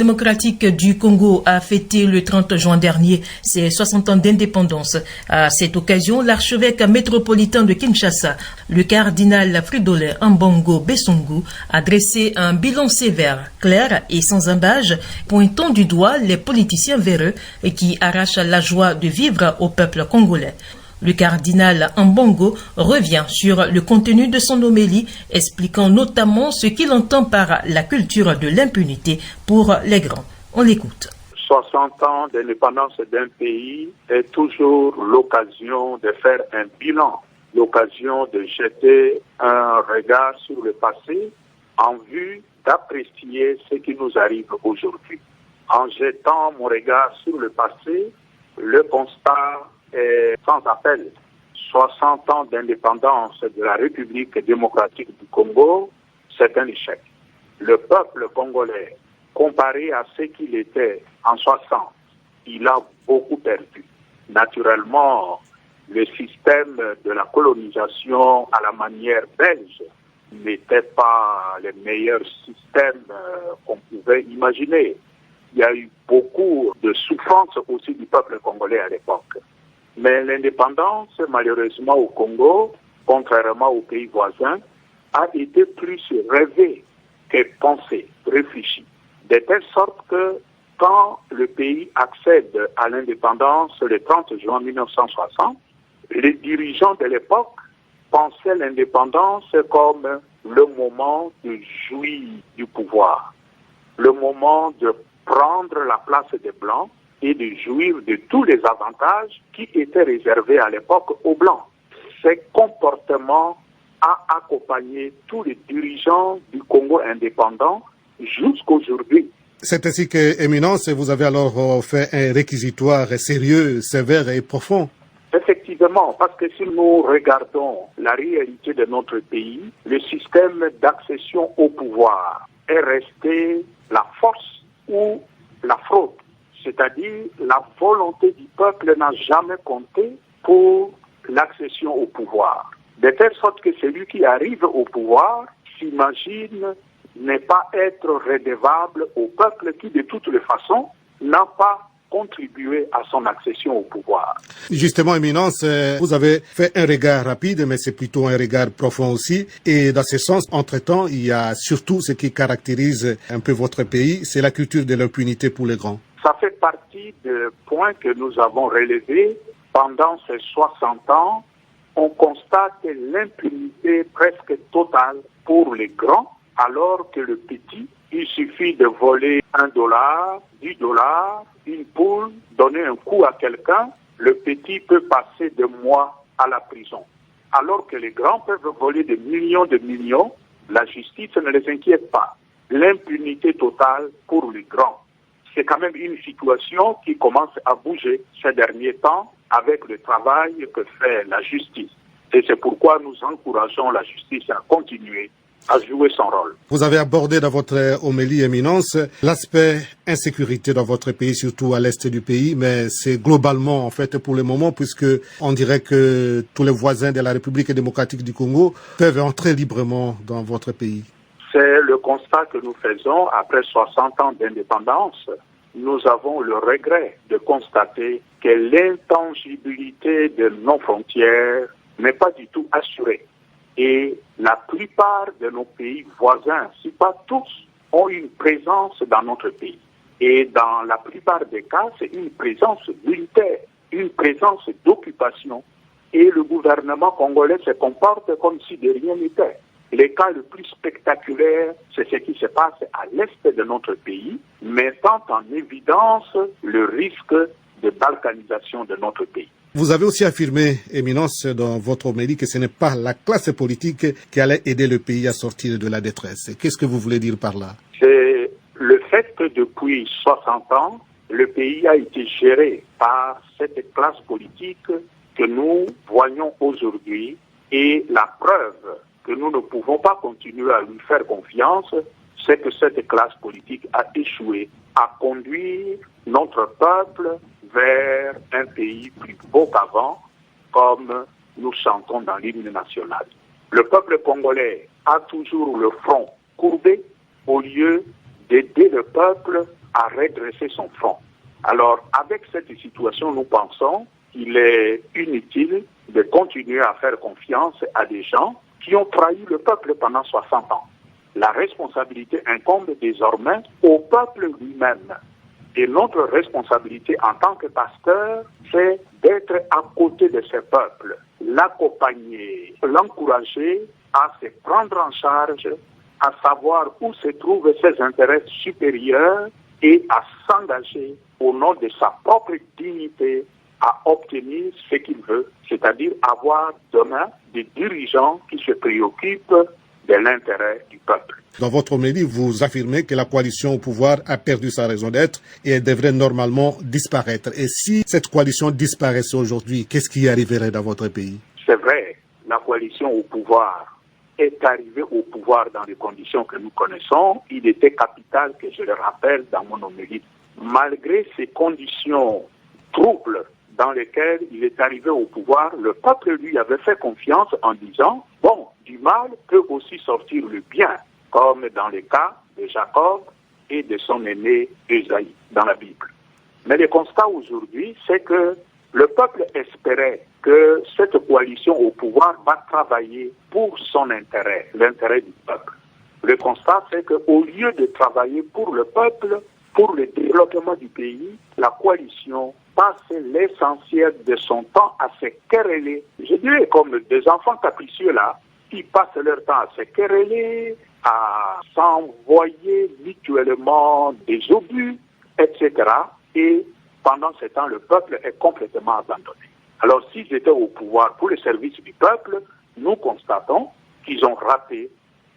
démocratique du Congo a fêté le 30 juin dernier ses 60 ans d'indépendance. À cette occasion, l'archevêque métropolitain de Kinshasa, le cardinal Fridolin Ambongo Besongo, a dressé un bilan sévère, clair et sans embâge, pointant du doigt les politiciens véreux qui arrachent la joie de vivre au peuple congolais. Le cardinal Ambongo revient sur le contenu de son homélie, expliquant notamment ce qu'il entend par la culture de l'impunité pour les grands. On l'écoute. 60 ans d'indépendance d'un pays est toujours l'occasion de faire un bilan, l'occasion de jeter un regard sur le passé en vue d'apprécier ce qui nous arrive aujourd'hui. En jetant mon regard sur le passé, le constat est sans appel. 60 ans d'indépendance de la République démocratique du Congo, c'est un échec. Le peuple congolais, comparé à ce qu'il était en 60, il a beaucoup perdu. Naturellement, le système de la colonisation à la manière belge n'était pas le meilleur système qu'on pouvait imaginer. Il y a eu beaucoup de souffrance aussi du peuple congolais à l'époque. Mais l'indépendance, malheureusement au Congo, contrairement aux pays voisins, a été plus rêvée que pensée, réfléchie. De telle sorte que quand le pays accède à l'indépendance le 30 juin 1960, les dirigeants de l'époque pensaient l'indépendance comme le moment de jouir du pouvoir, le moment de prendre la place des Blancs et de jouir de tous les avantages qui étaient réservés à l'époque aux Blancs. Ce comportement a accompagné tous les dirigeants du Congo indépendant jusqu'aujourd'hui. C'est ainsi que, Éminence, vous avez alors fait un réquisitoire sérieux, sévère et profond. Effectivement, parce que si nous regardons la réalité de notre pays, le système d'accession au pouvoir est resté la force ou la fraude. C'est-à-dire la volonté du peuple n'a jamais compté pour l'accession au pouvoir. De telle sorte que celui qui arrive au pouvoir s'imagine ne pas être redevable au peuple qui, de toutes les façons, n'a pas contribué à son accession au pouvoir. Justement, Éminence, vous avez fait un regard rapide, mais c'est plutôt un regard profond aussi. Et dans ce sens, entre-temps, il y a surtout ce qui caractérise un peu votre pays, c'est la culture de l'impunité pour les grands. Ça fait partie des points que nous avons relevés pendant ces 60 ans. On constate l'impunité presque totale pour les grands, alors que le petit, il suffit de voler $1, $10, une poule, donner un coup à quelqu'un, le petit peut passer des mois à la prison. Alors que les grands peuvent voler des millions, la justice ne les inquiète pas. L'impunité totale pour les grands. C'est quand même une situation qui commence à bouger ces derniers temps avec le travail que fait la justice. Et c'est pourquoi nous encourageons la justice à continuer à jouer son rôle. Vous avez abordé dans votre homélie, Éminence, l'aspect insécurité dans votre pays, surtout à l'est du pays, mais c'est globalement, en fait, pour le moment, puisque on dirait que tous les voisins de la République démocratique du Congo peuvent entrer librement dans votre pays. C'est le constat que nous faisons après 60 ans d'indépendance. Nous avons le regret de constater que l'intangibilité de nos frontières n'est pas du tout assurée. Et la plupart de nos pays voisins, si pas tous, ont une présence dans notre pays. Et dans la plupart des cas, c'est une présence militaire, une présence d'occupation. Et le gouvernement congolais se comporte comme si de rien n'était. Le cas le plus spectaculaire, c'est ce qui se passe à l'est de notre pays, mettant en évidence le risque de balkanisation de notre pays. Vous avez aussi affirmé, Éminence, dans votre homélie, que ce n'est pas la classe politique qui allait aider le pays à sortir de la détresse. Qu'est-ce que vous voulez dire par là? C'est le fait que depuis 60 ans, le pays a été géré par cette classe politique que nous voyons aujourd'hui, et la preuve que nous ne pouvons pas continuer à lui faire confiance, c'est que cette classe politique a échoué à conduire notre peuple vers un pays plus beau qu'avant, comme nous chantons dans l'hymne national. Le peuple congolais a toujours le front courbé au lieu d'aider le peuple à redresser son front. Alors, avec cette situation, nous pensons qu'il est inutile de continuer à faire confiance à des gens qui ont trahi le peuple pendant 60 ans. La responsabilité incombe désormais au peuple lui-même. Et notre responsabilité en tant que pasteur, c'est d'être à côté de ce peuple, l'accompagner, l'encourager à se prendre en charge, à savoir où se trouvent ses intérêts supérieurs et à s'engager au nom de sa propre dignité à obtenir ce qu'il veut, c'est-à-dire avoir demain des dirigeants qui se préoccupent de l'intérêt du peuple. Dans votre homélie, vous affirmez que la coalition au pouvoir a perdu sa raison d'être et elle devrait normalement disparaître. Et si cette coalition disparaissait aujourd'hui, qu'est-ce qui arriverait dans votre pays? C'est vrai, la coalition au pouvoir est arrivée au pouvoir dans les conditions que nous connaissons. Il était capital que je le rappelle dans mon homélie. Malgré ces conditions troubles dans lesquelles il est arrivé au pouvoir, le peuple lui avait fait confiance en disant « Bon, du mal peut aussi sortir le bien », comme dans le cas de Jacob et de son aîné Ésaïe dans la Bible. Mais le constat aujourd'hui, c'est que le peuple espérait que cette coalition au pouvoir va travailler pour son intérêt, l'intérêt du peuple. Le constat, c'est qu'au lieu de travailler pour le peuple, pour le développement du pays, la coalition passe l'essentiel de son temps à se quereller. Je dirais comme des enfants capricieux là, qui passent leur temps à se quereller, à s'envoyer mutuellement des obus, etc. Et pendant ce temps, le peuple est complètement abandonné. Alors s'ils étaient au pouvoir pour le service du peuple, nous constatons qu'ils ont raté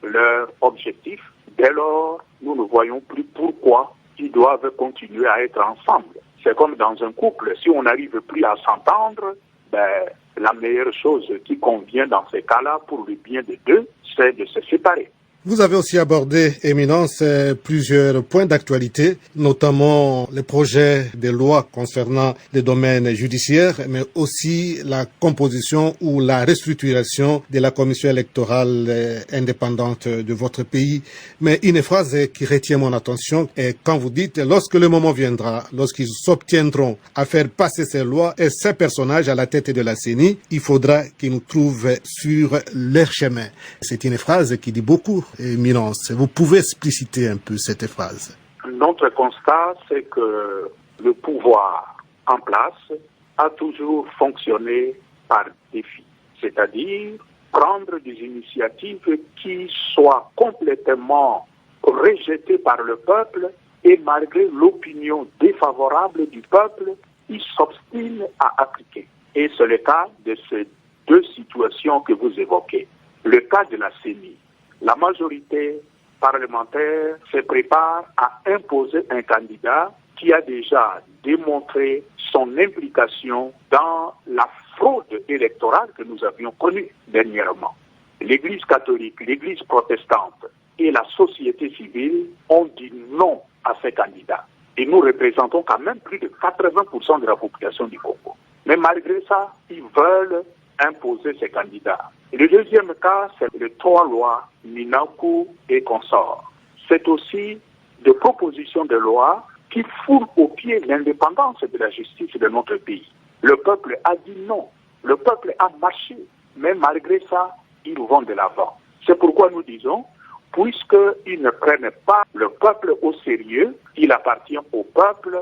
leur objectif. Dès lors, nous ne voyons plus pourquoi ils doivent continuer à être ensemble. C'est comme dans un couple, si on n'arrive plus à s'entendre, la meilleure chose qui convient dans ces cas-là pour le bien des deux, c'est de se séparer. Vous avez aussi abordé, Éminence, plusieurs points d'actualité, notamment les projets de loi concernant les domaines judiciaires, mais aussi la composition ou la restructuration de la commission électorale indépendante de votre pays. Mais une phrase qui retient mon attention est quand vous dites « lorsque le moment viendra, lorsqu'ils s'obtiendront à faire passer ces lois et ces personnages à la tête de la CENI, il faudra qu'ils nous trouvent sur leur chemin ». C'est une phrase qui dit beaucoup. Éminence, vous pouvez expliciter un peu cette phrase? Notre constat, c'est que le pouvoir en place a toujours fonctionné par défi, c'est-à-dire prendre des initiatives qui soient complètement rejetées par le peuple et malgré l'opinion défavorable du peuple, il s'obstine à appliquer. Et c'est le cas de ces deux situations que vous évoquez. Le cas de la CENI. La majorité parlementaire se prépare à imposer un candidat qui a déjà démontré son implication dans la fraude électorale que nous avions connue dernièrement. L'Église catholique, l'Église protestante et la société civile ont dit non à ces candidats. Et nous représentons quand même plus de 80% de la population du Congo. Mais malgré ça, ils veulent imposer ces candidats. Et le deuxième cas, c'est les 3 lois Minaku et consorts. C'est aussi des propositions de loi qui foulent au pied l'indépendance de la justice de notre pays. Le peuple a dit non. Le peuple a marché. Mais malgré ça, ils vont de l'avant. C'est pourquoi nous disons, puisqu'ils ne prennent pas le peuple au sérieux, il appartient au peuple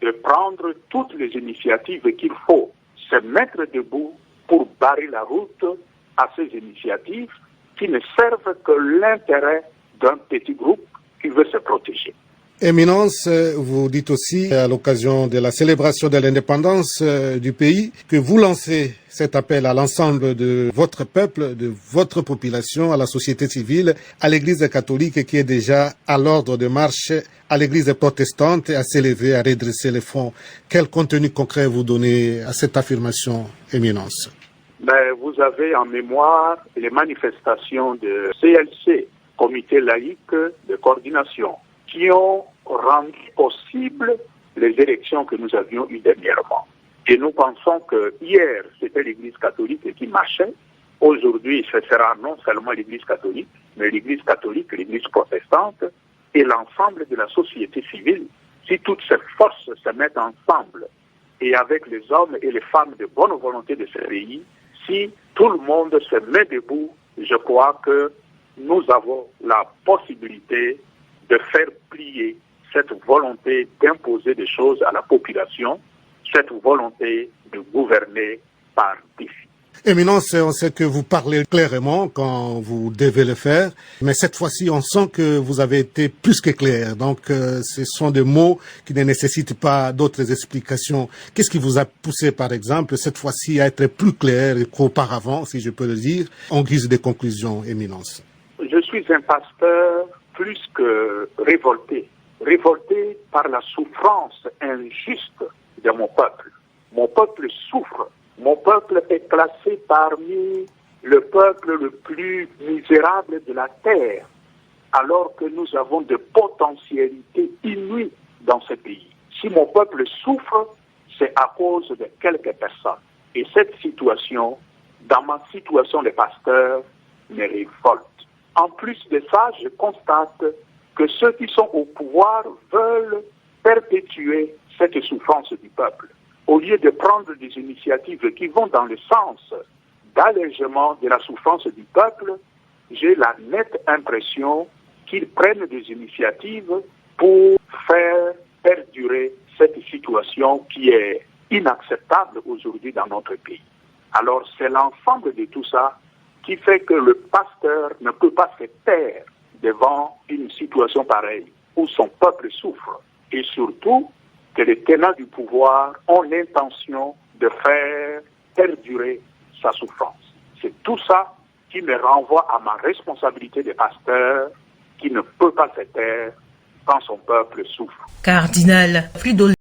de prendre toutes les initiatives qu'il faut, se mettre debout pour barrer la route à ces initiatives qui ne servent que l'intérêt d'un petit groupe qui veut se protéger. Éminence, vous dites aussi, à l'occasion de la célébration de l'indépendance du pays, que vous lancez cet appel à l'ensemble de votre peuple, de votre population, à la société civile, à l'Église catholique qui est déjà à l'ordre de marche, à l'Église protestante, à s'élever, à redresser les fronts. Quel contenu concret vous donnez à cette affirmation, Éminence? Vous avez en mémoire les manifestations de CLC, Comité laïque de coordination, qui ont rendu possible les élections que nous avions eues dernièrement. Et nous pensons que hier, c'était l'Église catholique qui marchait. Aujourd'hui, ce sera non seulement l'Église catholique, mais l'Église catholique, l'Église protestante et l'ensemble de la société civile si toutes ces forces se mettent ensemble, et avec les hommes et les femmes de bonne volonté de ce pays, si tout le monde se met debout, je crois que nous avons la possibilité de faire plier cette volonté d'imposer des choses à la population, cette volonté de gouverner par défi. Éminence, on sait que vous parlez clairement quand vous devez le faire, mais cette fois-ci, on sent que vous avez été plus que clair. Donc, ce sont des mots qui ne nécessitent pas d'autres explications. Qu'est-ce qui vous a poussé, par exemple, cette fois-ci à être plus clair qu'auparavant, si je peux le dire, en guise de conclusion, Éminence? Je suis un pasteur plus que révolté. Révolté par la souffrance injuste de mon peuple. Mon peuple souffre. Mon peuple est classé parmi le peuple le plus misérable de la terre, alors que nous avons de potentialités inouïes dans ce pays. Si mon peuple souffre, c'est à cause de quelques personnes. Et cette situation, dans ma situation de pasteur, me révolte. En plus de ça, je constate que ceux qui sont au pouvoir veulent perpétuer cette souffrance du peuple. Au lieu de prendre des initiatives qui vont dans le sens d'allègement de la souffrance du peuple, j'ai la nette impression qu'ils prennent des initiatives pour faire perdurer cette situation qui est inacceptable aujourd'hui dans notre pays. Alors c'est l'ensemble de tout ça qui fait que le pasteur ne peut pas se taire devant une situation pareille où son peuple souffre. Et surtout, que les tenants du pouvoir ont l'intention de faire perdurer sa souffrance. C'est tout ça qui me renvoie à ma responsabilité de pasteur qui ne peut pas se taire quand son peuple souffre. Cardinal Fridolin